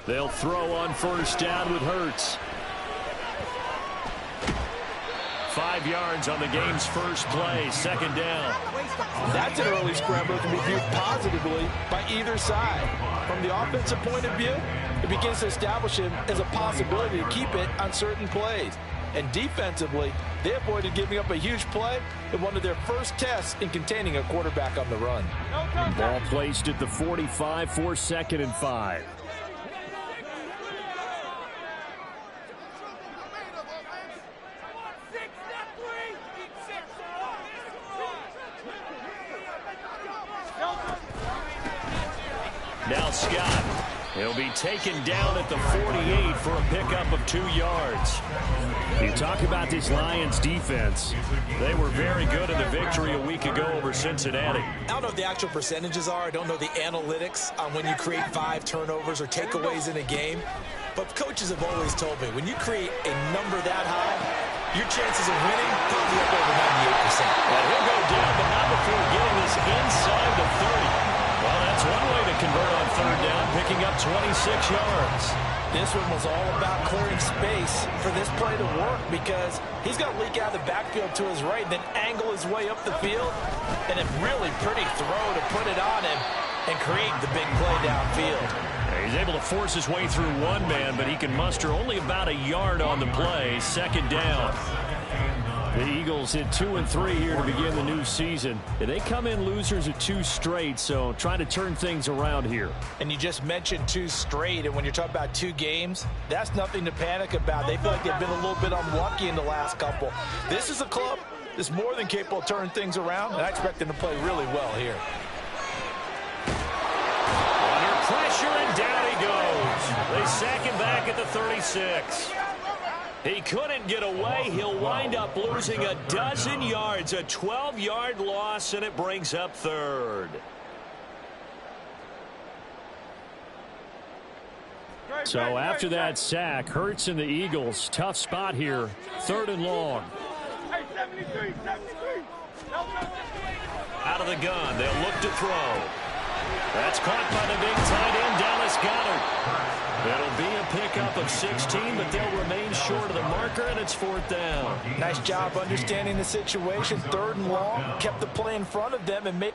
They'll throw on first down with Hurts. 5 yards on the game's first play, second down. That's an early scramble that can be viewed positively by either side. From the offensive point of view, it begins to establish him as a possibility to keep it on certain plays. And defensively, they avoided giving up a huge play in one of their first tests in containing a quarterback on the run. Ball placed at the 45 for 2nd and 5. Now Scott. He'll be taken down at the 48 for a pickup of 2 yards. You talk about this Lions defense. They were very good in the victory a week ago over Cincinnati. I don't know what the actual percentages are. I don't know the analytics on when you create 5 turnovers or takeaways in a game. But coaches have always told me, when you create a number that high, your chances of winning probably up over 98%. Well, he'll go down, but not before getting this inside the 30. Well, that's one way to convert on 3rd down, picking up 26 yards. This one was all about clearing space for this play to work because he's going to leak out of the backfield to his right, then angle his way up the field, and a really pretty throw to put it on him and create the big play downfield. He's able to force his way through one man, but he can muster only about a yard on the play. 2nd down. The Eagles hit 2-3 here to begin the new season. They come in losers of 2 straight, so trying to turn things around here. And you just mentioned 2 straight, and when you're talking about 2 games, that's nothing to panic about. They feel like they've been a little bit unlucky in the last couple. This is a club that's more than capable of turning things around, and I expect them to play really well here. Under pressure, and down he goes. They sack him back at the 36. He couldn't get away. He'll wind up losing a dozen yards, a 12-yard loss, and it brings up 3rd. So after that sack, Hurts and the Eagles, tough spot here, 3rd and long. Out of the gun, they'll look to throw. That's caught by the big tight end, Dallas Goedert. It'll be a pickup of 16, but they'll remain short of the marker, and it's 4th down. Nice job understanding the situation. 3rd and long, kept the play in front of them and made...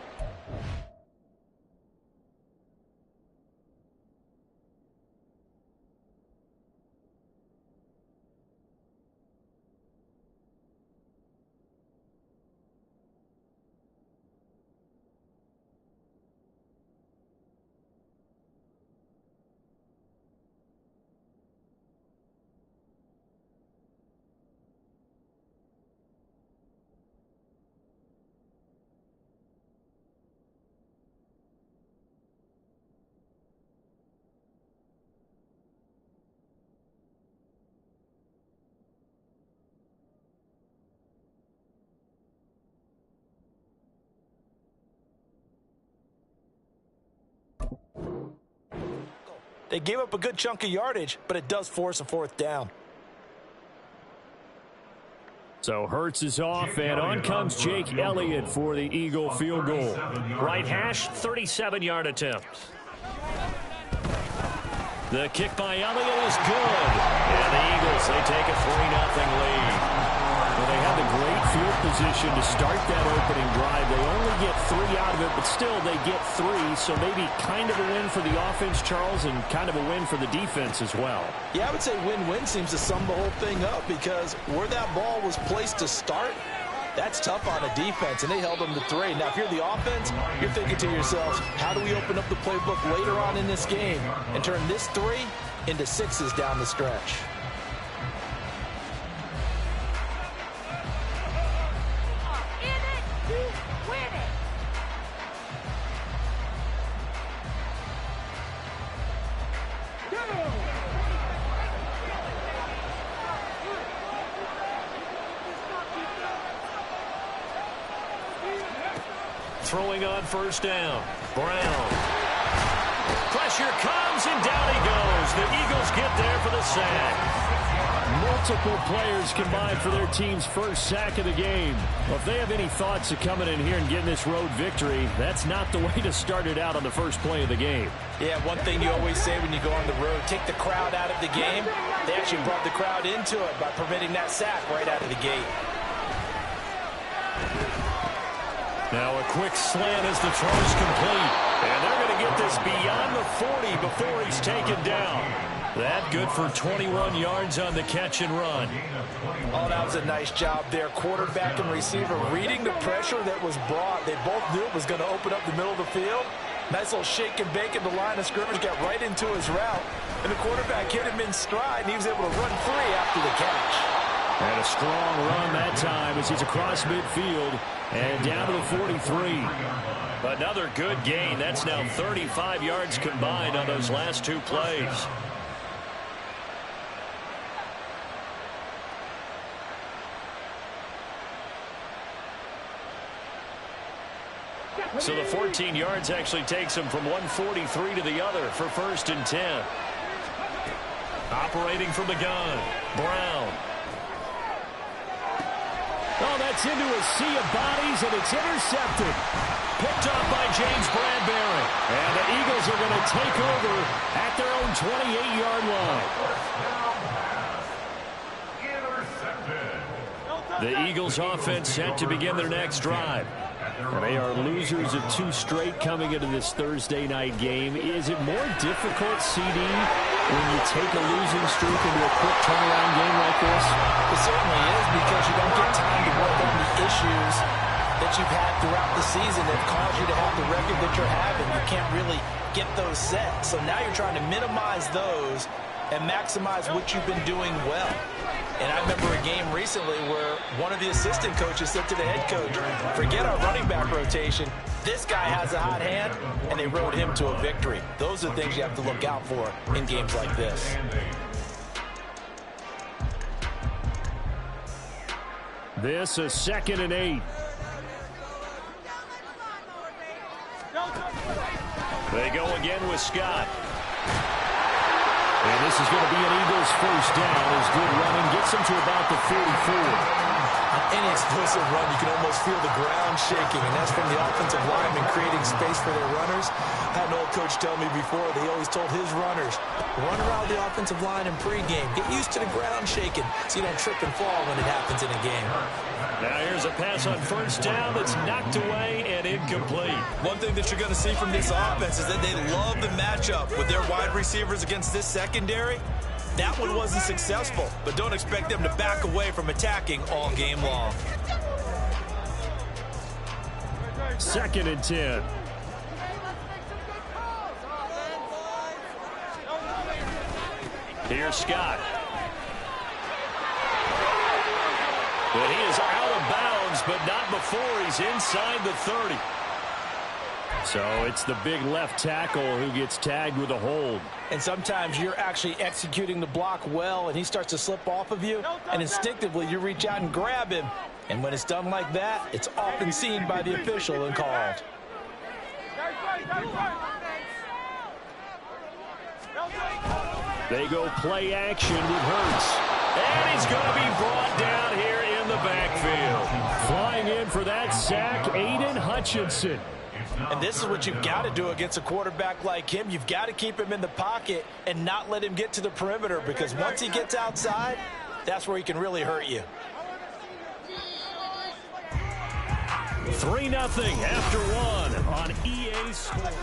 They gave up a good chunk of yardage, but it does force a 4th down. So Hurts is off, and on comes Jake Elliott for the Eagle field goal. Right hash, 37-yard attempt. The kick by Elliott is good. And the Eagles, they take a 3-0 lead. Well, they had the great field position to start that opening drive. They only get 3 out of it, but still they get 3. So maybe kind of a win for the offense, Charles, and kind of a win for the defense as well. Yeah, I would say win-win seems to sum the whole thing up because where that ball was placed to start, that's tough on a defense, and they held them to 3. Now, if you're the offense, you're thinking to yourselves, how do we open up the playbook later on in this game and turn this 3 into 6s down the stretch? Throwing on first down. Brown. Pressure comes, and down he goes. The Eagles get there for the the sack. Multiple players combined for their team's first sack of the game. Well, if they have any thoughts of coming in here and getting this road victory, that's not the way to start it out on the first play of the game. Yeah, one thing you always say when you go on the road, take the crowd out of the game. They actually brought the crowd into it by permitting that sack right out of the gate. Now a quick slant as the throw's complete. And they're going to get this beyond the 40 before he's taken down. That good for 21 yards on the catch and run. Oh, that was a nice job there. Quarterback and receiver reading the pressure that was brought. They both knew it was going to open up the middle of the field. Nice little shake and bake at the line of scrimmage, got right into his route. And the quarterback hit him in stride, and he was able to run free after the catch. And a strong run that time as he's across midfield and down to the 43. Another good gain. That's now 35 yards combined on those last two plays. So the 14 yards actually takes him from 143 to the other for 1st and 10. Operating from the gun, Brown. Oh, that's into a sea of bodies, and it's intercepted. Picked off by James Bradbury. And the Eagles are going to take over at their own 28-yard line. The Eagles offense set to begin their next drive. And they are losers of 2 straight coming into this Thursday night game. Is it more difficult, CD, when you take a losing streak into a quick turnaround game like this? It certainly is, because you don't get time to work on the issues that you've had throughout the season that caused you to have the record that you're having. You can't really get those set. So now you're trying to minimize those and maximize what you've been doing well. And I remember a game recently where one of the assistant coaches said to the head coach, forget our running back rotation. This guy has a hot hand, and they rode him to a victory. Those are things you have to look out for in games like this. This is 2nd and 8. They go again with Scott. And this is going to be an Eagles first down as good running gets them to about the 44. Any explosive run, you can almost feel the ground shaking, and that's from the offensive lineman creating space for their runners. I had an old coach tell me before, they always told his runners, run around the offensive line in pregame. Get used to the ground shaking so you don't trip and fall when it happens in a game. Now here's a pass on first down that's knocked away and incomplete. One thing that you're going to see from this offense is that they love the matchup with their wide receivers against this secondary. That one wasn't successful, but don't expect them to back away from attacking all game long. 2nd and 10. Here's Scott. But he is out of bounds, but not before he's inside the 30. So it's the big left tackle who gets tagged with a hold. And sometimes you're actually executing the block well, and he starts to slip off of you, and instinctively you reach out and grab him. And when it's done like that, it's often seen by the official and called. They go play action with Hurts. And he's going to be brought down here in the backfield. Flying in for that sack, Aiden Hutchinson. And this is what you've got to do against a quarterback like him. You've got to keep him in the pocket and not let him get to the perimeter, because once he gets outside, that's where he can really hurt you. 3-0 after 1 on EA Sports.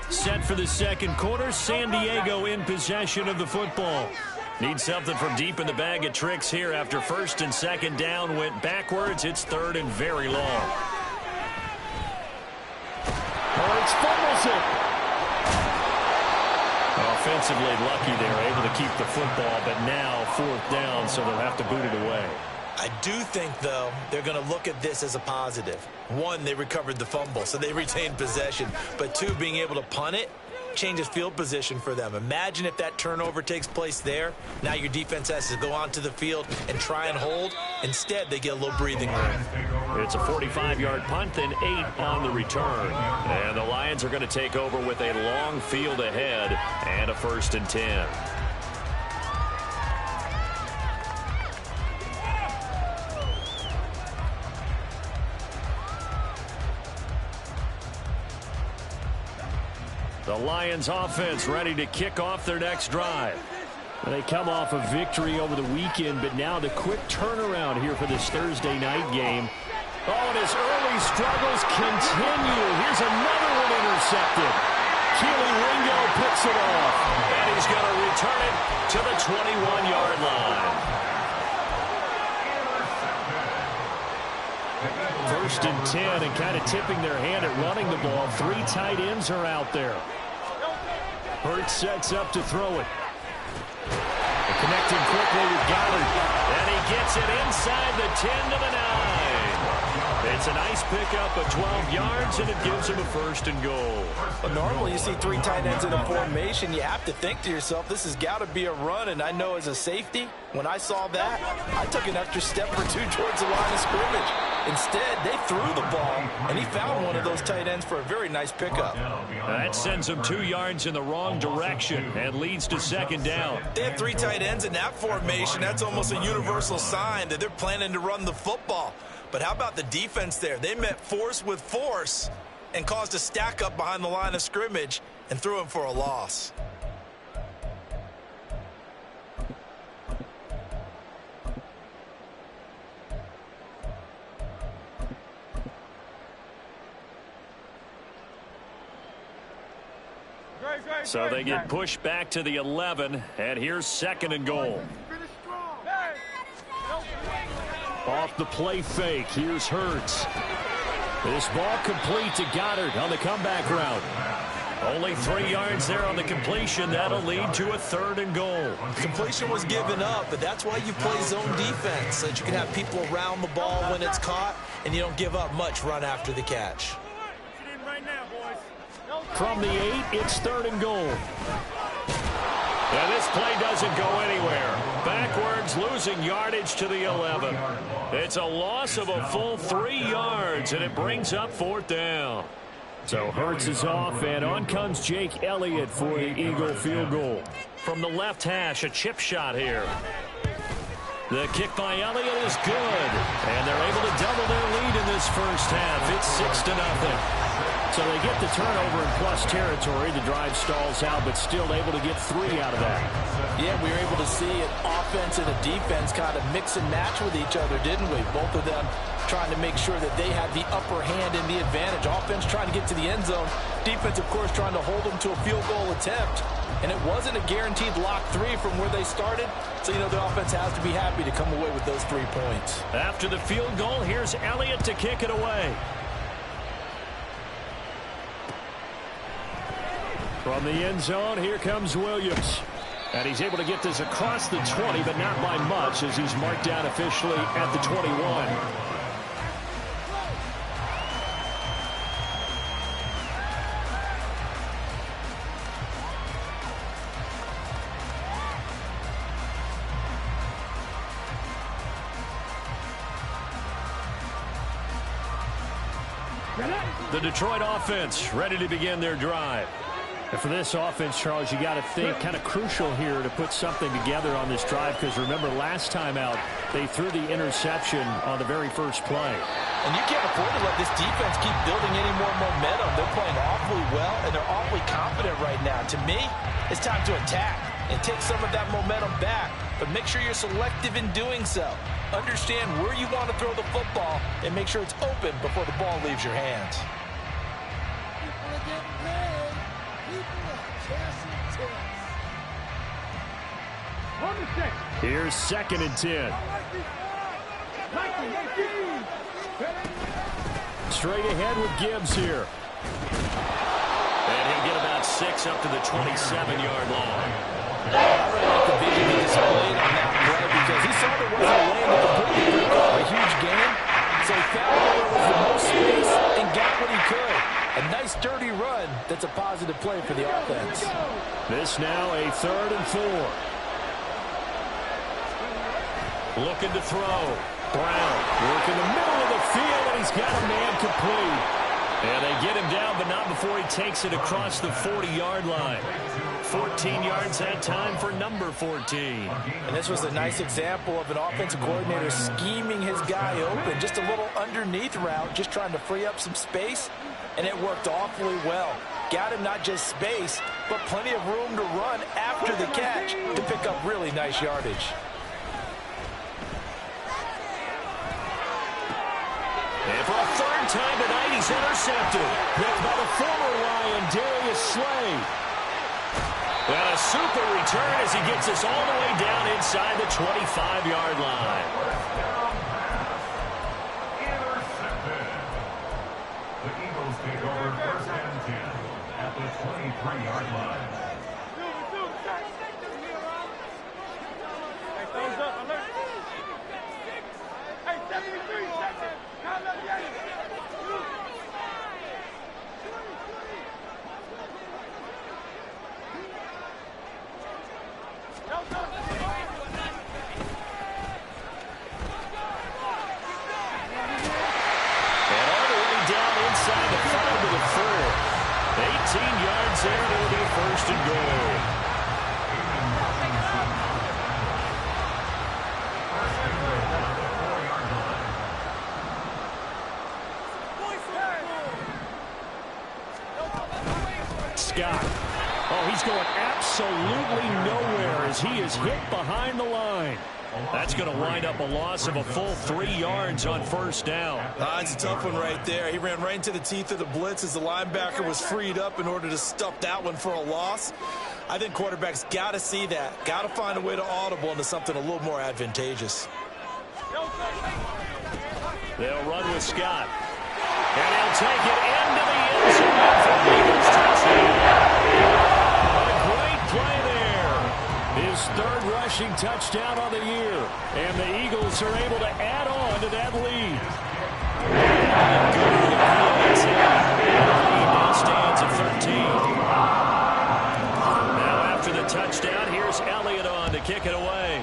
Set for the second quarter, San Diego in possession of the football. Need something from deep in the bag of tricks here after 1st and 2nd down went backwards. It's 3rd and very long. Hurts fumbles it. Offensively lucky they're able to keep the football, but now 4th down, so they'll have to boot it away. I do think, though, they're going to look at this as a positive. 1, they recovered the fumble, so they retained possession. But 2, being able to punt it changes field position for them. Imagine if that turnover takes place there. Now your defense has to go onto the field and try and hold. Instead, they get a little breathing room. It's a 45-yard punt, then 8 on the return. And the Lions are going to take over with a long field ahead and a 1st and 10. The Lions offense ready to kick off their next drive. They come off a victory over the weekend, but now the quick turnaround here for this Thursday night game. Oh, and his early struggles continue. Here's another one intercepted. Keely Ringo picks it off, and he's going to return it to the 21-yard line. First and 10, and kind of tipping their hand at running the ball. 3 tight ends are out there. Hurts sets up to throw it. Connecting quickly with Goddard. And he gets it inside the 10 to the 9. It's a nice pickup of 12 yards, and it gives him a first and goal. Well, normally you see 3 tight ends in a formation. You have to think to yourself, this has got to be a run. And I know as a safety, when I saw that, I took an extra step or 2 towards the line of scrimmage. Instead, they threw the ball, and he found one of those tight ends for a very nice pickup. That sends him 2 yards in the wrong direction and leads to second down. They have 3 tight ends in that formation. That's almost a universal sign that they're planning to run the football. But how about the defense there? They met force with force and caused a stack up behind the line of scrimmage and threw him for a loss. So they get pushed back to the 11, and here's second and goal. Off the play fake, here's Hurts. This ball complete to Goddard on the comeback route. Only 3 yards there on the completion. That'll lead to a third and goal. Completion was given up, but that's why you play zone defense, so that you can have people around the ball when it's caught, and you don't give up much run after the catch. From the 8, it's third and goal. And this play doesn't go anywhere. Backwards, losing yardage to the 11. It's a loss of a full 3 yards, and it brings up fourth down. So Hurts is off, and on comes Jake Elliott for the Eagle field goal. From the left hash, a chip shot here. The kick by Elliott is good, and they're able to double their lead in this first half. It's 6-0. So they get the turnover in plus territory. The drive stalls out, but still able to get 3 out of that. Yeah, we were able to see an offense and a defense kind of mix and match with each other, didn't we? Both of them trying to make sure that they had the upper hand and the advantage. Offense trying to get to the end zone. Defense, of course, trying to hold them to a field goal attempt. And it wasn't a guaranteed lock 3 from where they started. So, you know, the offense has to be happy to come away with those 3 points. After the field goal, here's Elliott to kick it away. From the end zone, here comes Williams. And he's able to get this across the 20, but not by much, as he's marked down officially at the 21. The Detroit offense ready to begin their drive. And for this offense, Charles, you got to think kind of crucial here to put something together on this drive, because remember last time out they threw the interception on the very first play. And you can't afford to let this defense keep building any more momentum. They're playing awfully well, and they're awfully confident right now. To me, it's time to attack and take some of that momentum back, but make sure you're selective in doing so. Understand where you want to throw the football and make sure it's open before the ball leaves your hands. Here's second and 10. Straight ahead with Gibbs here. And he'll get about 6 up to the 27-yard line. I really like the vision he displayed on that play, because he saw there wasn't a lane that could completely break up a huge gain. So he found where there was the most space and got what he could. A nice dirty run that's a positive play for the offense. This now a third and 4. Looking to throw. Brown working the middle of the field, and he's got a man complete. And they get him down, but not before he takes it across the 40-yard line. 14 yards that time for number 14. And this was a nice example of an offensive coordinator scheming his guy open. Just a little underneath route, just trying to free up some space, and it worked awfully well. got him not just space, but plenty of room to run after the catch to pick up really nice yardage. And for a third time tonight, he's intercepted. Picked by the former Lion, Darius Slay. And a super return as he gets us all the way down inside the 25-yard line. Intercepted. The Eagles take over 1st and 10 at the 23-yard line. Thumbs up, alert. Hey, 73 seconds. Count up, yeah. And all the way down inside the 5 to the 4. 18 yards there, and it'll be 1st and goal. Scott. Oh, he's going absolutely nowhere as he is hit behind the line. That's going to wind up a loss of a full 3 yards on 1st down. It's a tough one right there. He ran right into the teeth of the blitz as the linebacker was freed up in order to stuff that one for a loss. I think quarterbacks got to see that. Got to find a way to audible into something a little more advantageous. They'll run with Scott. And he'll take it into the end zone for the Eagles touchdown. What a great play there. His 3rd rushing touchdown on the year. And the Eagles are able to add on to that lead. Lead now stands at 13. Now after the touchdown, here's Elliott on to kick it away.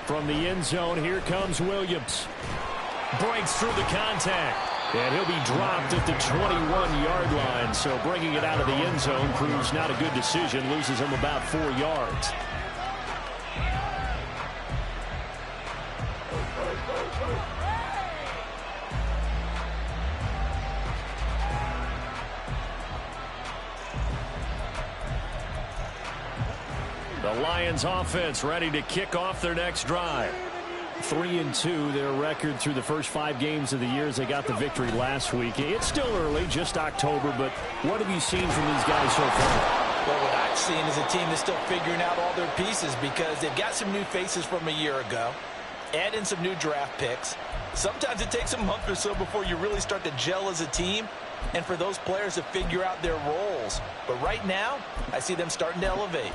From the end zone, here comes Williams. Breaks through the contact. And he'll be dropped at the 21-yard line. So bringing it out of the end zone proves not a good decision. Loses him about 4 yards. The Lions offense ready to kick off their next drive. 3-2, their record through the first 5 games of the year as they got the victory last week. It's still early, just October, but what have you seen from these guys so far? Well, what I've seen is a team that's still figuring out all their pieces because they've got some new faces from a year ago, add in some new draft picks. Sometimes it takes a month or so before you really start to gel as a team and for those players to figure out their roles. But right now, I see them starting to elevate.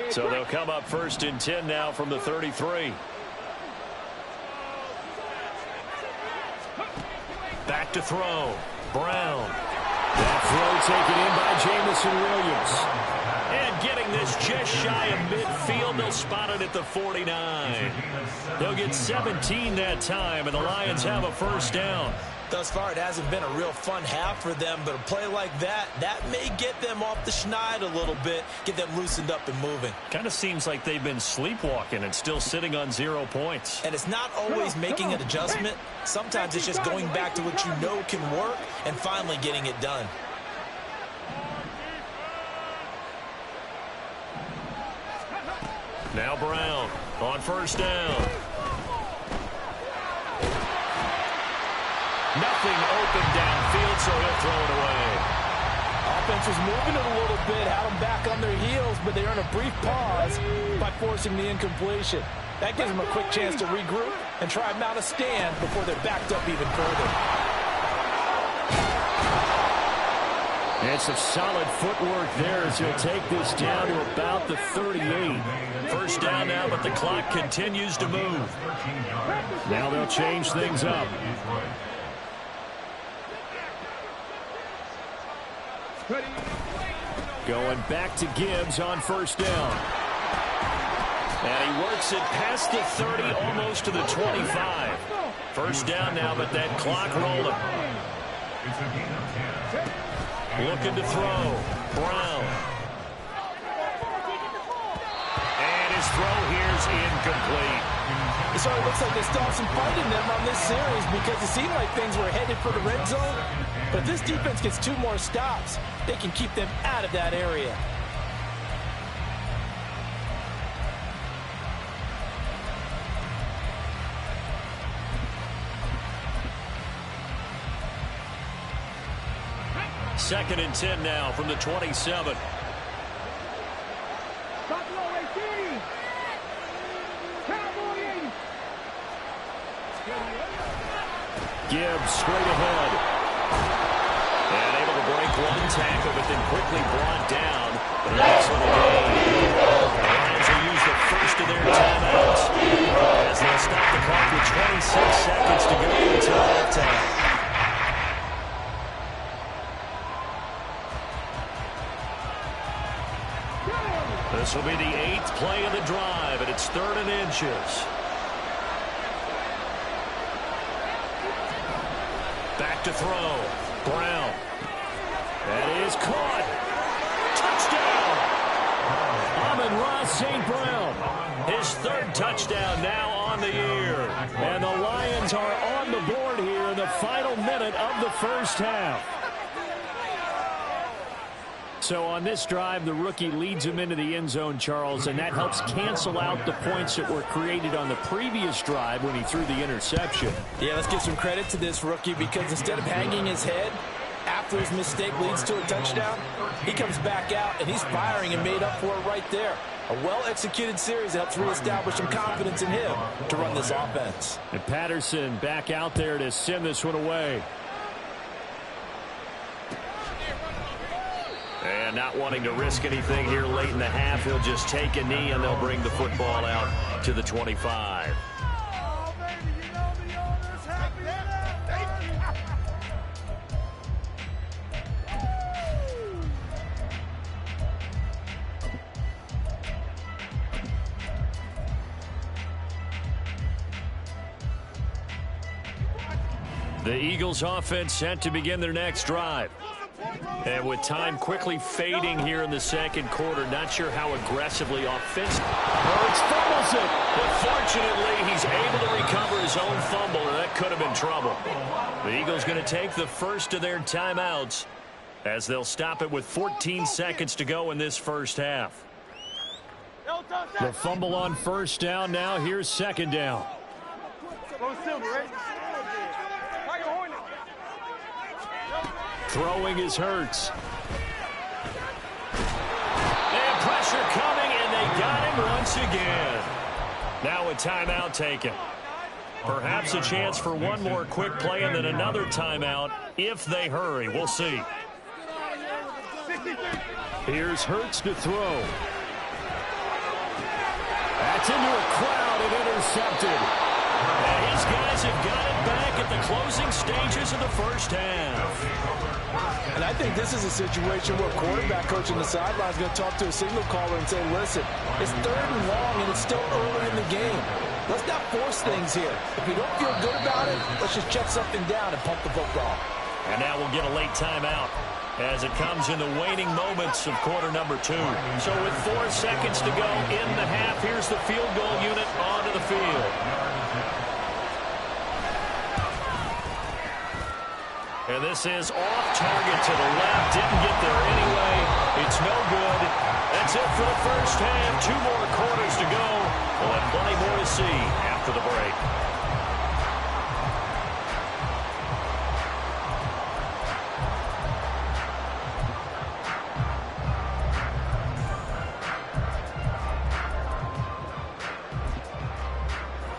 So they'll come up 1st and 10 now from the 33. Back to throw. Brown. That throw taken in by Jamison Williams. And getting this just shy of midfield, they'll spot it at the 49. They'll get 17 that time, and the Lions have a 1st down. Thus far, it hasn't been a real fun half for them, but a play like that may get them off the schneid a little bit, get them loosened up and moving. Kind of seems like they've been sleepwalking and still sitting on 0 points. And it's not always making an adjustment. Sometimes it's just going back to what you know can work and finally getting it done. Now Brown on 1st down. Nothing open downfield, so he'll throw it away. Offense was moving it a little bit, had them back on their heels, but they earned a brief pause by forcing the incompletion. That gives them a quick chance to regroup and try and mount a stand before they're backed up even further. And some solid footwork there as he'll take this down to about the 38. 1st down now, but the clock continues to move. Now they'll change things up. Going back to Gibbs on 1st down. And he works it past the 30, almost to the 25. 1st down now, but that clock rolling. Looking to throw. Brown. his throw here's incomplete. It sort of looks like they still have some fight in them on this series because it seemed like things were headed for the red zone. But if this defense gets 2 more stops, they can keep them out of that area. Second and 10 now from the 27. Gibbs straight ahead. And able to break 1 tackle, but then quickly brought down. But a nice little gain. The Lions will use the first of their timeouts as they'll stop the clock with 26 seconds to go until halftime. This will be the 8th play of the drive, and it's 3rd and inches. Back to throw. Brown. That is caught. Touchdown. Amon-Ra St. Brown. His 3rd touchdown now on the year. And the Lions are on the board here in the final minute of the first half. So on this drive, the rookie leads him into the end zone, Charles, and that helps cancel out the points that were created on the previous drive when he threw the interception. Yeah, let's give some credit to this rookie because instead of hanging his head after his mistake leads to a touchdown, he comes back out and he's firing and made up for it right there. A well-executed series helps reestablish some confidence in him to run this offense. And Patterson back out there to send this one away. And not wanting to risk anything here late in the half, he'll just take a knee and they'll bring the football out to the 25. The Eagles offense set to begin their next drive. And with time quickly fading here in the second quarter, not sure how aggressively offensive. Hurts fumbles it. But fortunately, he's able to recover his own fumble, and that could have been trouble. The Eagles going to take the first of their timeouts as they'll stop it with 14 seconds to go in this first half. The fumble on first down now. Here's second down. Throwing is Hurts. And pressure coming, and they got him once again. Now a timeout taken. Perhaps a chance for one more quick play and then another timeout if they hurry. We'll see. Here's Hurts to throw. That's into a crowd and intercepted. And his guys have got it back at the closing stages of the first half. And I think this is a situation where quarterback coach on the sideline is going to talk to a signal caller and say, listen, it's 3rd and long and it's still early in the game. Let's not force things here. If we don't feel good about it, let's just shut something down and pump the football. And now we'll get a late timeout as it comes in the waning moments of quarter number 2. So with 4 seconds to go in the half, here's the field goal unit onto the field. And this is off target to the left. Didn't get there anyway. It's no good. That's it for the first half. 2 more quarters to go. We'll have plenty more to see after the break.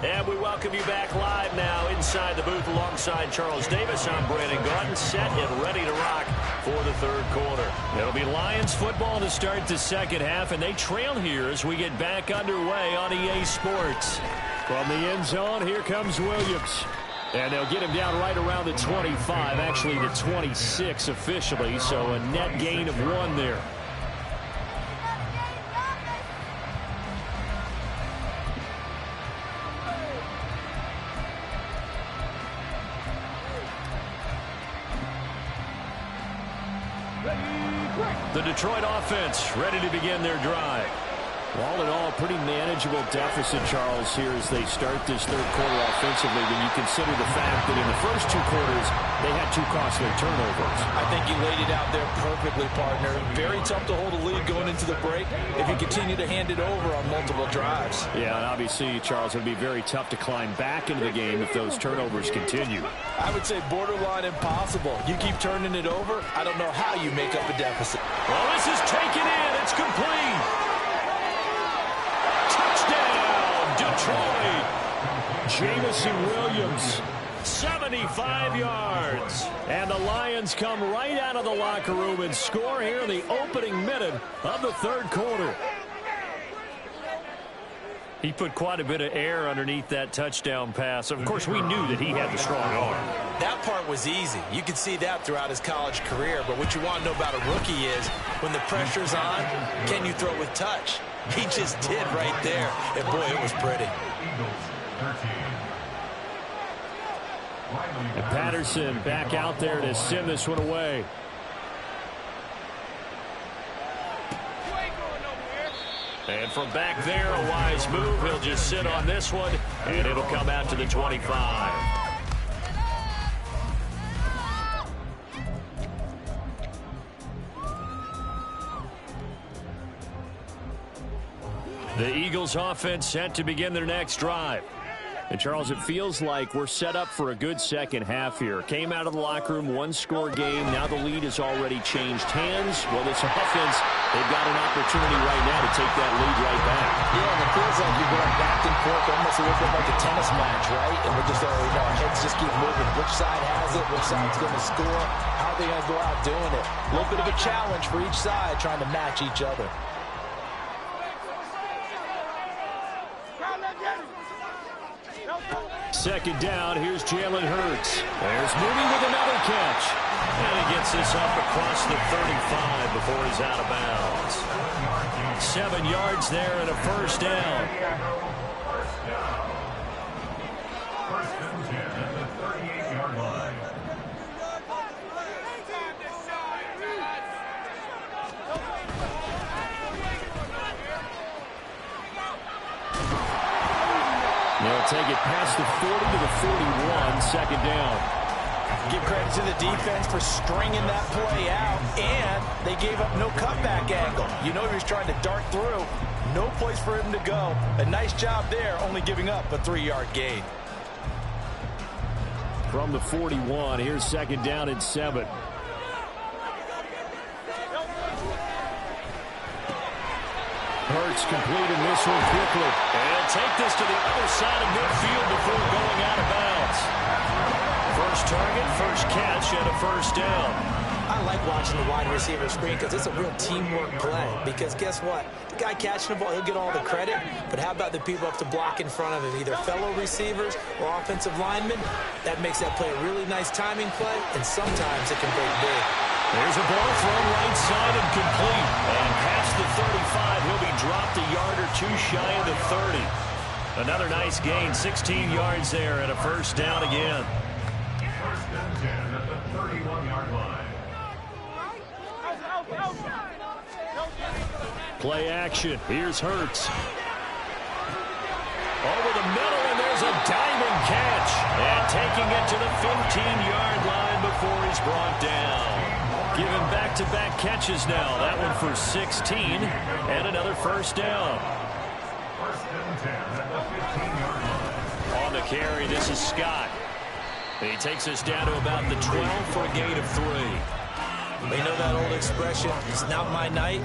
And we welcome you back live now inside the booth alongside Charles Davis. I'm Brandon Gaudin, set and ready to rock for the third quarter. It'll be Lions football to start the second half, and they trail here as we get back underway on EA Sports. From the end zone, here comes Williams. And they'll get him down right around the 25, actually the 26 officially, so a net gain of 1 there. The Detroit offense ready to begin their drive. All in all, pretty manageable deficit, Charles, here as they start this third quarter offensively when you consider the fact that in the first two quarters, they had two costly turnovers. I think you laid it out there perfectly, partner. Very tough to hold a lead going into the break if you continue to hand it over on multiple drives. Yeah, and obviously, Charles, it would be very tough to climb back into the game if those turnovers continue. I would say borderline impossible. You keep turning it over, I don't know how you make up a deficit. Well, this is taken in. It's complete. Touchdown, Detroit. Jamison Williams, 75 yards. And the Lions come right out of the locker room and score here in the opening minute of the third quarter. He put quite a bit of air underneath that touchdown pass. Of course, we knew that he had the strong arm. That part was easy. You could see that throughout his college career. But what you want to know about a rookie is when the pressure's on, can you throw with touch? He just did right there. And, boy, it was pretty. And Patterson back out there to send this one away. And from back there, a wise move. He'll just sit on this one, and it'll come out to the 25. The Eagles offense set to begin their next drive. And, Charles, it feels like we're set up for a good second half here. Came out of the locker room, one-score game. Now the lead has already changed hands. Well, this offense, they've got an opportunity right now to take that lead right back. Yeah, and it feels like you're going back and forth almost a little bit like a tennis match, right? And we're just, our heads just keep moving. Which side has it? Which side's going to score? How are they going to go out doing it? A little bit of a challenge for each side trying to match each other. Second down, here's Jalen Hurts. There's Mooney with another catch. And he gets this up across the 35 before he's out of bounds. 7 yards there and a first down. First and 10 at the 38-yard line. They'll take it past the 40 to the 41, second down. Give credit to the defense for stringing that play out, and they gave up no cutback angle. You know he was trying to dart through. No place for him to go. A nice job there, only giving up a 3-yard gain. From the 41, here's second down and 7. Hurts completing this one quickly. And take this to the other side of midfield before going out of bounds. First target, first catch, and a first down. I like watching the wide receiver screen because it's a real teamwork play. Because guess what? The guy catching the ball, he'll get all the credit. But how about the people up to block in front of him, either fellow receivers or offensive linemen? That makes that play a really nice timing play, and sometimes it can break big. There's a ball thrown right side and complete. And past the 35, he'll be dropped a yard or two shy of the 30. Another nice gain, 16 yards there and a first down again. First and 10 at the 31-yard line. Play action. Here's Hurts. Over the middle, and there's a diving catch. And taking it to the 15-yard line before he's brought down. Giving back-to-back catches now. That one for 16 and another first down. First and 10 at the 15-yard line. On the carry, this is Scott. He takes us down to about the 12 for a gain of 3. They know that old expression, it's not my night.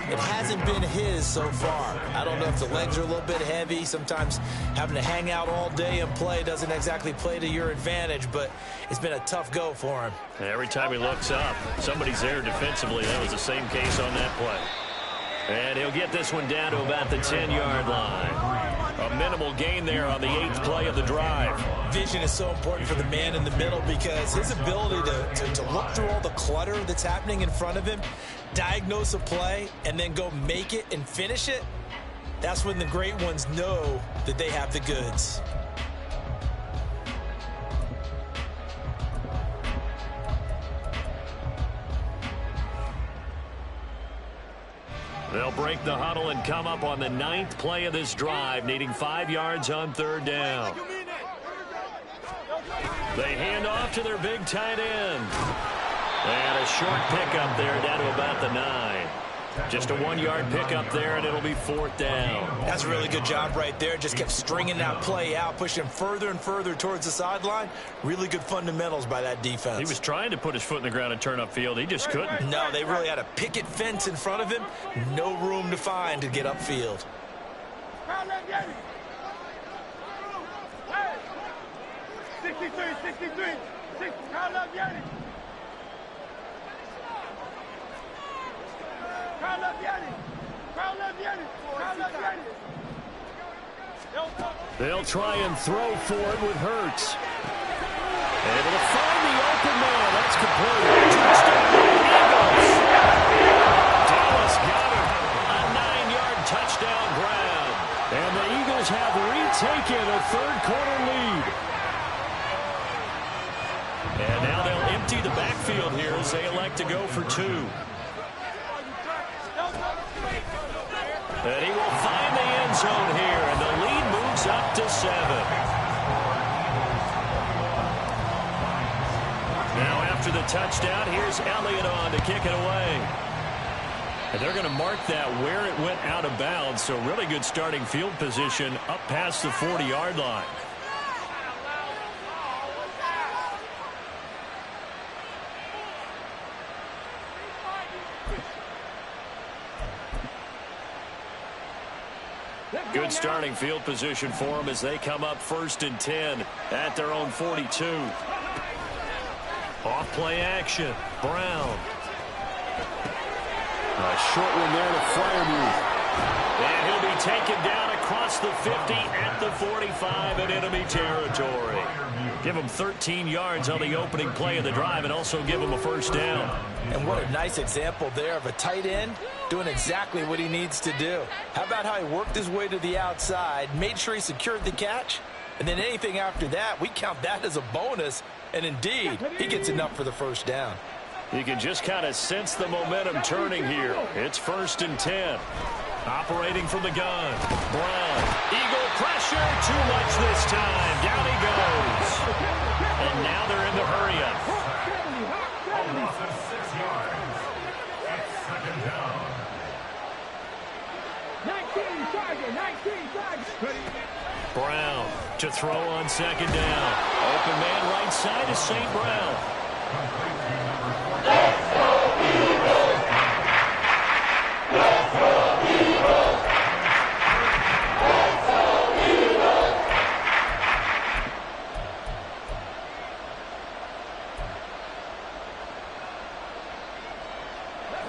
It hasn't been his so far. I don't know if the legs are a little bit heavy. Sometimes having to hang out all day and play doesn't exactly play to your advantage, but it's been a tough go for him. Every time he looks up, somebody's there defensively. That was the same case on that play. And he'll get this one down to about the 10-yard line. A minimal gain there on the 8th play of the drive. Vision is so important for the man in the middle because his ability to look through all the clutter that's happening in front of him, diagnose a play, and then go make it and finish it, that's when the great ones know that they have the goods. They'll break the huddle and come up on the 9th play of this drive, needing 5 yards on 3rd down. They hand off to their big tight end. And a short pickup there down to about the 9. Just a 1-yard pickup there, and it'll be 4th down. That's a really good job right there. Just kept stringing that play out, pushing further and further towards the sideline. Really good fundamentals by that defense. He was trying to put his foot in the ground and turn upfield. He just couldn't. No, they really had a picket fence in front of him. No room to find to get upfield. 63. They'll try and throw for it with Hurts. Able to find the open man. That's complete. Touchdown, Eagles. Dallas got him. A 9-yard touchdown grab. And the Eagles have retaken a 3rd-quarter lead. And now they'll empty the backfield here as they elect to go for 2. And he will find the end zone here, and the lead moves up to 7. Now after the touchdown, here's Elliott on to kick it away. And they're going to mark that where it went out of bounds, so really good starting field position up past the 40-yard line. Good starting field position for them as they come up 1st and 10 at their own 42. Off play action. Brown. A short one there to Freiermuth. And he'll be taken down across the 50 at the 45 in enemy territory. Give him 13 yards on the opening play of the drive and also give him a 1st down. And what a nice example there of a tight end doing exactly what he needs to do. How about how he worked his way to the outside, made sure he secured the catch, and then anything after that, we count that as a bonus. And indeed, he gets enough for the 1st down. You can just kind of sense the momentum turning here. It's 1st and 10. Operating from the gun. Brown. Eagle pressure. Too much this time. Down he goes. And now they're in the hurry-up. A loss of 6 yards. It's 2nd down. 19 target. Brown to throw on 2nd down. Open man right side is St. Brown. Complete to number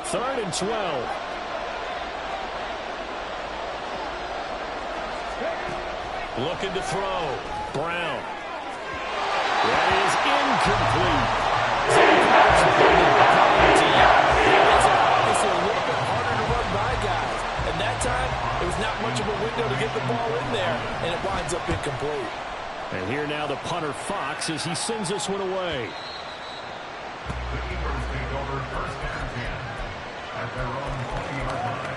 3rd and 12. Looking to throw. Brown. That is incomplete. It's obviously a little bit harder to run by guys. And that time, it was not much of a window to get the ball in there, and it winds up incomplete. And here now the punter Fox as he sends this one away. The Eagles take over 1st and 10 at their own 20-yard line.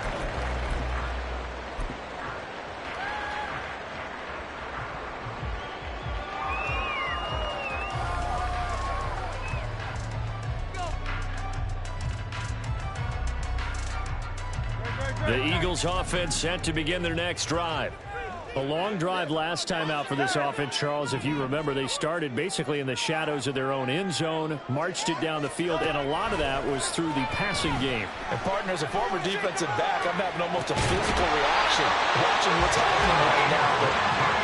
The Eagles offense set to begin their next drive. A long drive last time out for this offense, Charles. If you remember, they started basically in the shadows of their own end zone, marched it down the field, and a lot of that was through the passing game. And, partner, as a former defensive back, I'm having almost a physical reaction watching what's happening right now. But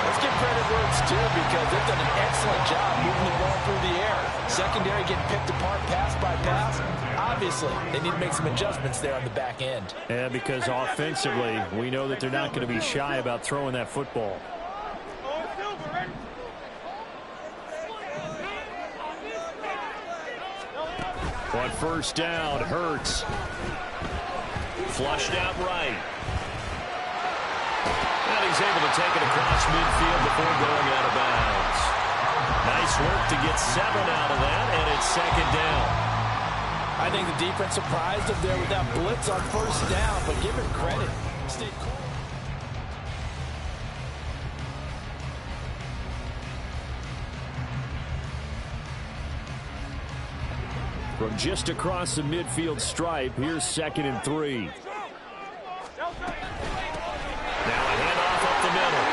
let's give credit where it's due because they've done an excellent job moving the ball through the air. Secondary getting picked apart pass by pass. Obviously, they need to make some adjustments there on the back end. Yeah, because offensively, we know that they're not going to be shy about throwing that football. On 1st down, Hurts. Flushed out right. And he's able to take it across midfield before going out of bounds. Nice work to get 7 out of that, and it's 2nd down. I think the defense surprised him there with that blitz on first down, but give him credit. Stayed cool. From just across the midfield stripe, here's 2nd and 3. Now a handoff up the middle.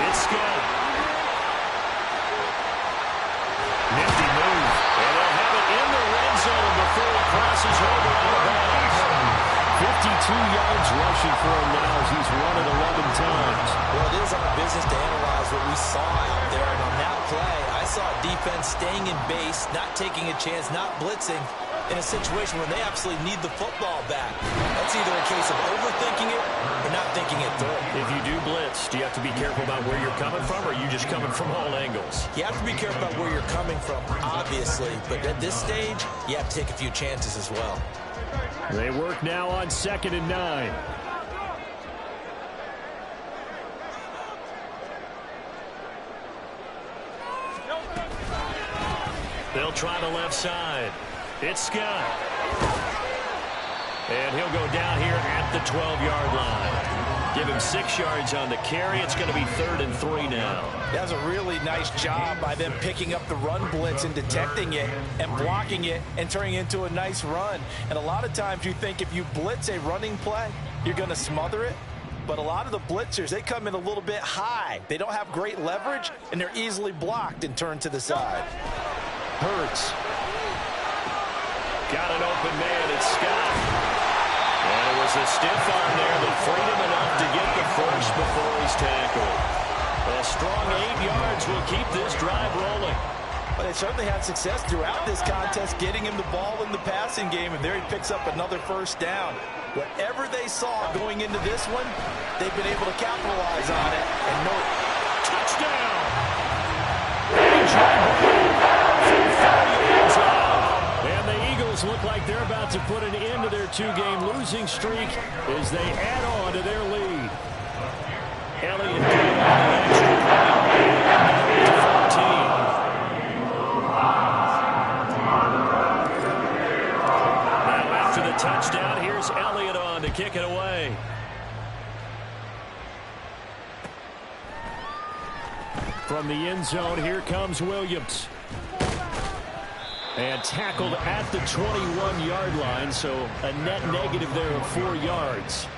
It's Scott. Nifty move. And they'll have it in the red zone before he crosses over on the bounds. 52 yards rushing for him now as he's run it 11 times. Well, it is our business to analyze what we saw out there. And on that play, I saw defense staying in base, not taking a chance, not blitzing in a situation where they absolutely need the football back. That's either a case of overthinking it or not thinking it through. If you do blitz, do you have to be careful about where you're coming from, or are you just coming from all angles? You have to be careful about where you're coming from, obviously. But at this stage, you have to take a few chances as well. They work now on 2nd and 9. They'll try the left side. It's Scott. And he'll go down here at the 12-yard line. Give him 6 yards on the carry. It's going to be 3rd and 3 now. That was a really nice job by them picking up the run blitz and detecting it and blocking it and turning it into a nice run. And a lot of times you think if you blitz a running play, you're going to smother it. But a lot of the blitzers, they come in a little bit high. They don't have great leverage, and they're easily blocked and turned to the side. Hurts. Got an open man. It's Scott. And it was a stiff arm there that freed him enough to get the first before he's tackled. A strong 8 yards will keep this drive rolling. But they certainly had success throughout this contest, getting him the ball in the passing game, and there he picks up another first down. Whatever they saw going into this one, they've been able to capitalize on it. And no touchdown! And the Eagles look like they're about to put an end to their 2-game losing streak as they add on to their lead. Elliott got an extra point to 14. Now after the touchdown, here's Elliott on to kick it away. From the end zone, here comes Williams. And tackled at the 21-yard line, so a net negative there of 4 yards.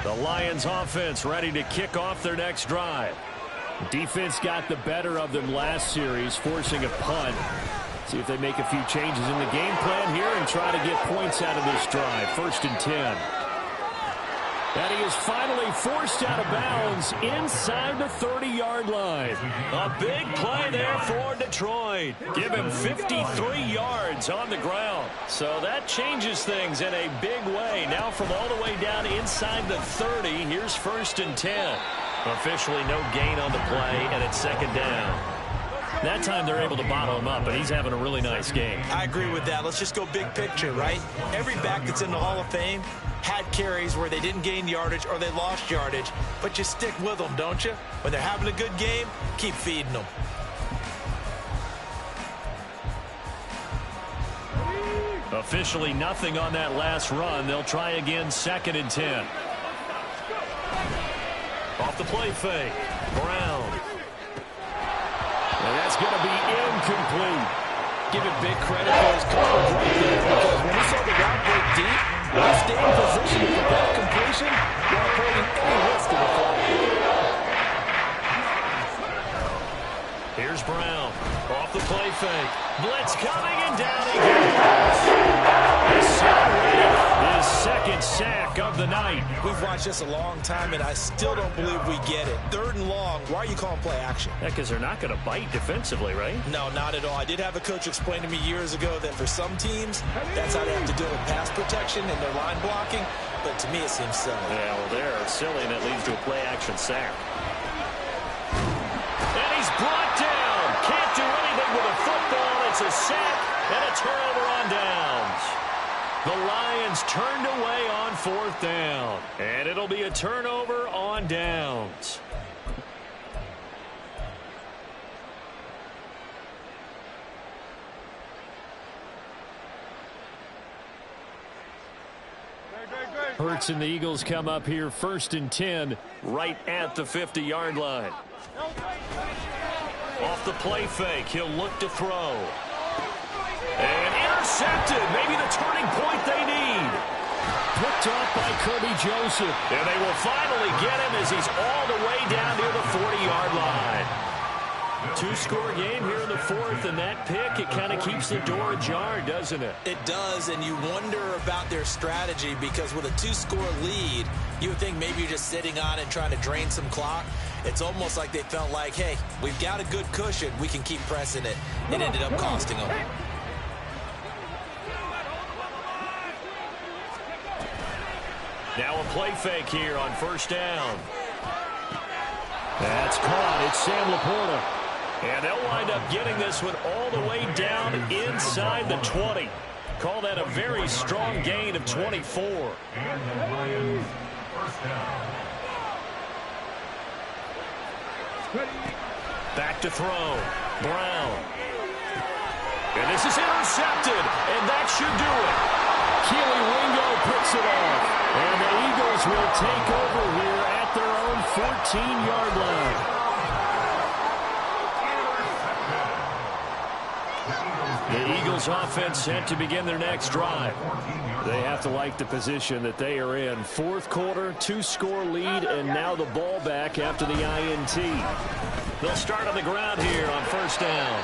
The Lions offense ready to kick off their next drive. Defense got the better of them last series, forcing a punt. See if they make a few changes in the game plan here and try to get points out of this drive. 1st and 10. And he is finally forced out of bounds inside the 30-yard line. A big play there for Detroit. Give him 53 yards on the ground. So that changes things in a big way. Now from all the way down inside the 30, here's 1st and 10. Officially no gain on the play, and it's 2nd down. That time they're able to bottle him up, but he's having a really nice game. I agree with that. Let's just go big picture, right? Every back that's in the Hall of Fame had carries where they didn't gain yardage or they lost yardage, but you stick with them, don't you? When they're having a good game, keep feeding them. Officially nothing on that last run. They'll try again, 2nd and 10. Off the play fake. Brown. And that's going to be incomplete. Give it big credit for his coverage right there, because when he saw the route break deep, he stayed in position to prevent completion while holding any risk of the flag. Here's Brown. Off the play fake. Blitz coming and down he goes. His 2nd sack of the night. We've watched this a long time, and I still don't believe we get it. 3rd and long. Why are you calling play action? Yeah, because they're not going to bite defensively, right? No, not at all. I did have a coach explain to me years ago that for some teams, that's how they have to deal with pass protection and their line blocking. But to me, it seems silly. Yeah, well, they're silly, and it leads to a play action sack. And he's brought down. Can't do anything with a football. It's a sack and a turnover on down. The Lions turned away on 4th down. And it'll be a turnover on downs. Hurts and the Eagles come up here 1st and 10 right at the 50-yard line. Off the play fake, he'll look to throw. And intercepted, maybe the turning point they need. Picked up by Kirby Joseph. And they will finally get him as he's all the way down near the 40-yard line. 2-score game here in the 4th, and that pick, it kind of keeps the door ajar, doesn't it? It does, and you wonder about their strategy because with a 2-score lead, you would think maybe you're just sitting on it trying to drain some clock. It's almost like they felt like, hey, we've got a good cushion. We can keep pressing it. It ended up costing them. Now a play fake here on 1st down. That's caught. It's Sam Laporta. And they'll wind up getting this one all the way down inside the 20. Call that a very strong gain of 24. And the Lions, 1st down. Back to throw. Brown. And this is intercepted. And that should do it. Keely Ringo picks it off. And the Eagles will take over here at their own 14-yard line. The Eagles offense set to begin their next drive. They have to like the position that they are in. 4th quarter, 2-score lead, and now the ball back after the INT. They'll start on the ground here on 1st down.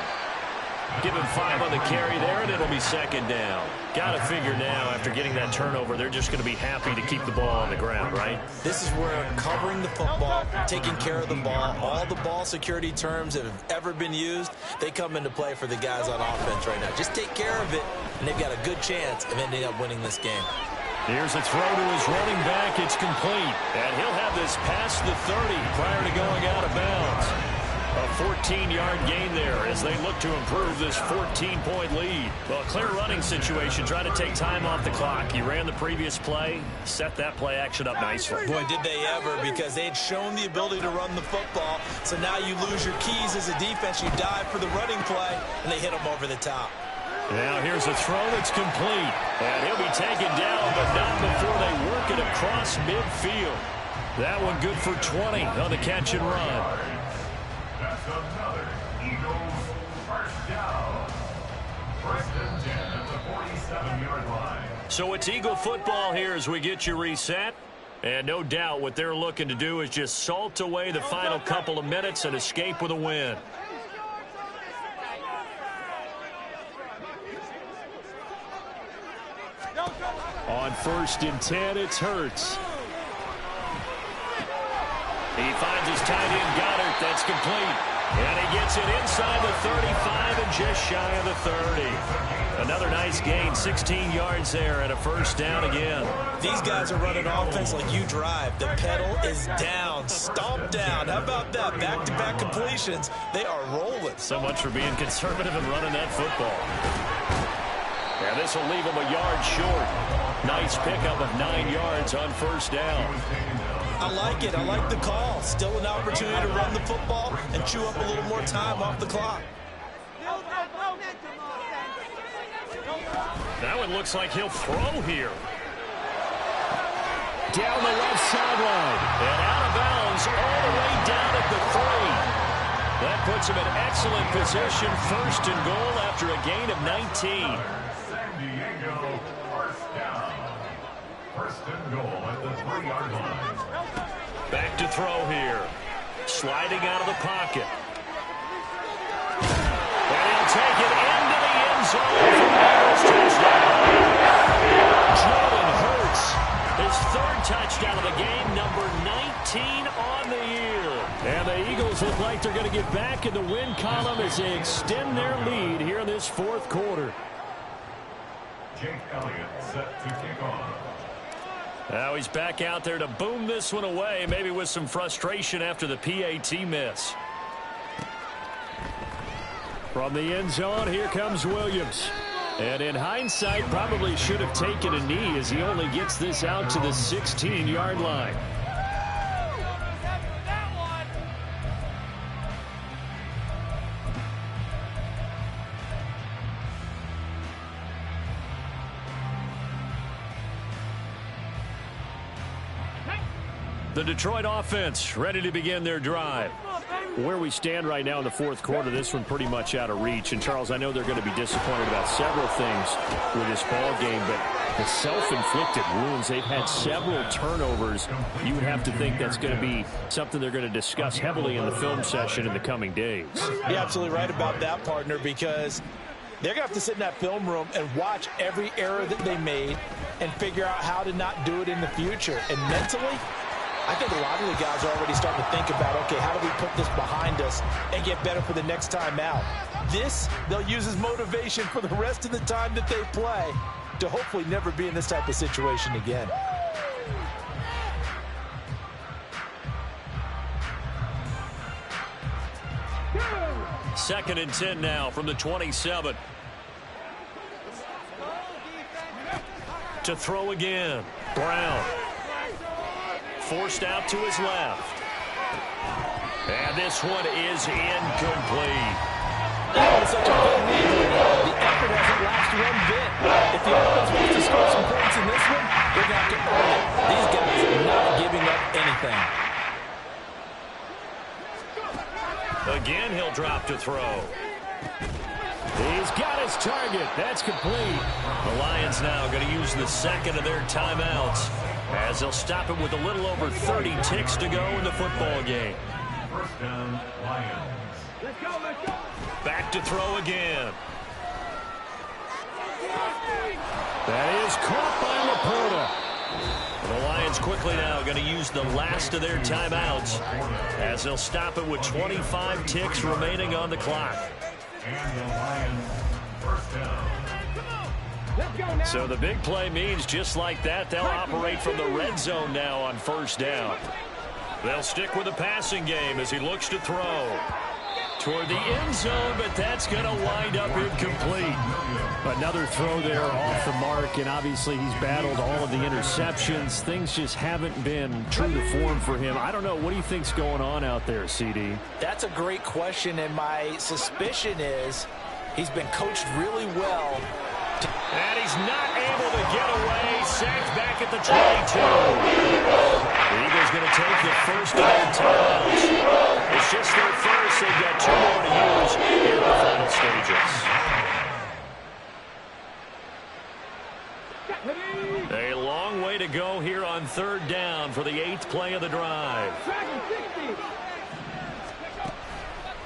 Give him 5 on the carry there, and it'll be 2nd down. Got to figure now, after getting that turnover, they're just going to be happy to keep the ball on the ground, right? This is where covering the football, taking care of the ball, all the ball security terms that have ever been used, they come into play for the guys on offense right now. Just take care of it, and they've got a good chance of ending up winning this game. Here's a throw to his running back. It's complete. And he'll have this past the 30 prior to going out of bounds. A 14-yard gain there as they look to improve this 14-point lead. Well, clear running situation. Try to take time off the clock. You ran the previous play, set that play action up nicely. Boy, did they ever, because they had shown the ability to run the football. So now you lose your keys as a defense. You dive for the running play, and they hit them over the top. Now here's a throw that's complete. And he'll be taken down, but not before they work it across midfield. That one good for 20 on the catch and run. That's another Eagles 1st down. 1st and 10 at the 47-yard line. So it's Eagle football here as we get you reset. And no doubt what they're looking to do is just salt away the final couple of minutes and escape with a win. On 1st and 10, it's Hurts. He finds his tight end, Goddard. That's complete. And he gets it inside the 35 and just shy of the 30. Another nice gain, 16 yards there and a 1st down again. These guys are running offense like you drive. The pedal is down, stomped down. How about that? Back-to-back completions. They are rolling. So much for being conservative and running that football. And this will leave him a yard short. Nice pickup of 9 yards on 1st down. I like it. I like the call. Still an opportunity to run the football and chew up a little more time off the clock. That one looks like he'll throw here. Down the left sideline. And out of bounds all the way down at the 3. That puts him in excellent position. 1st and goal after a gain of 19. San Diego 1st down. 1st and goal at the 3-yard line. Back to throw here. Sliding out of the pocket. And he'll take it into the end zone for Eagles touchdown. Jordan Hurts, his 3rd touchdown of the game, number 19 on the year. And the Eagles look like they're going to get back in the win column as they extend their lead here in this 4th quarter. Jake Elliott set to kick off. Now he's back out there to boom this one away, maybe with some frustration after the PAT miss. From the end zone, here comes Williams. And in hindsight, probably should have taken a knee as he only gets this out to the 16-yard line. The Detroit offense ready to begin their drive. Where we stand right now in the fourth quarter, this one pretty much out of reach. And, Charles, I know they're going to be disappointed about several things with this ball game, but the self-inflicted wounds, they've had several turnovers. You would have to think that's going to be something they're going to discuss heavily in the film session in the coming days. You're absolutely right about that, partner, because they're going to have to sit in that film room and watch every error that they made and figure out how to not do it in the future. And mentally, I think a lot of the guys are already starting to think about, okay, how do we put this behind us and get better for the next time out? This, they'll use as motivation for the rest of the time that they play to hopefully never be in this type of situation again. Second and 10 now from the 27. To throw again. Brown. Forced out to his left. And this one is incomplete. That was such a good lead. The effort hasn't lasted one bit. If the offense wants to score some points in this one, they're going to have to earn it. These guys are not giving up anything. Again, he'll drop to throw. He's got his target. That's complete. The Lions now going to use the second of their timeouts as they'll stop it with a little over 30 ticks to go in the football game. First down, Lions. Let's go, let's go. Back to throw again. That is caught by Laporta. The Lions quickly now going to use the last of their timeouts as they'll stop it with 25 ticks remaining on the clock. And the Lions, first down. So the big play means just like that, they'll operate from the red zone now on first down. They'll stick with the passing game as he looks to throw toward the end zone, but that's going to wind up incomplete. Another throw there off the mark, and obviously he's battled all of the interceptions. Things just haven't been true to form for him. I don't know. What do you think's going on out there, CD? That's a great question, and my suspicion is he's been coached really well. And he's not able to get away. Sacked back at the 22. The Eagles going to take the first of their timeouts. It's just their first. They've got two more to use in the final stages. A long way to go here on third down for the 8th play of the drive.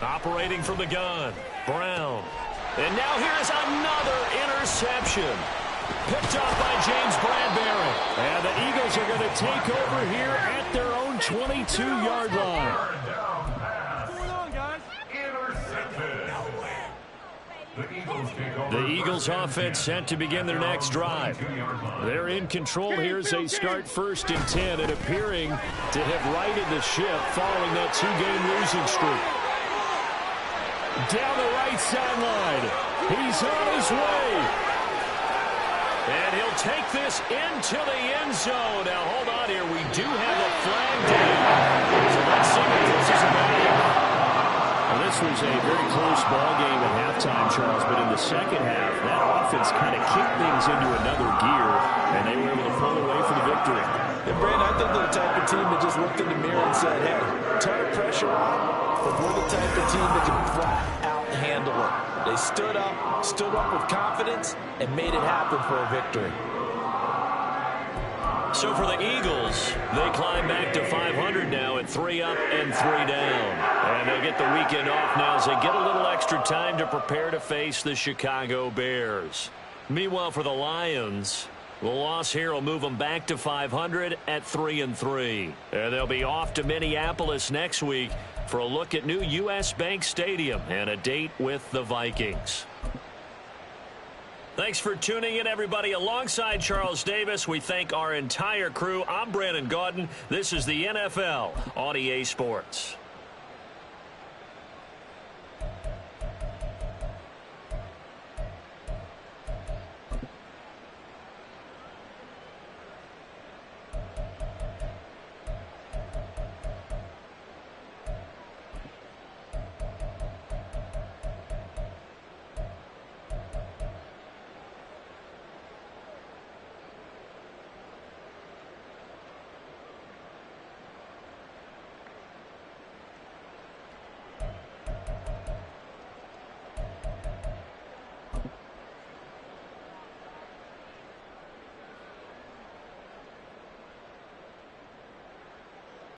Operating from the gun, Brown. And now here's another interception. Picked off by James Bradbury. And the Eagles are going to take over here at their own 22-yard line. What's going on, guys? The Eagles offense set to begin their next drive. They're in control here as they start first and 10 and appearing to have righted the ship following that 2-game losing streak. Down the right sideline. He's on his way. And he'll take this into the end zone. Now, hold on here. We do have a flag down. So let's see what this is about. Well, this was a very close ball game at halftime, Charles, but in the second half, that offense kind of kicked things into another gear, and they were able to pull away for the victory. And, Brandon, I think they're the type of team that just looked in the mirror and said, hey, ton of pressure on, but we're the type of team that can flat out handle it. They stood up with confidence, and made it happen for a victory. So for the Eagles, they climb back to 500 now at 3 up and 3 down. And they'll get the weekend off now as they get a little extra time to prepare to face the Chicago Bears. Meanwhile, for the Lions, the loss here will move them back to 500 at 3 and 3. And they'll be off to Minneapolis next week for a look at new U.S. Bank Stadium and a date with the Vikings. Thanks for tuning in, everybody. Alongside Charles Davis, we thank our entire crew. I'm Brandon Gaudin. This is the NFL on EA Sports.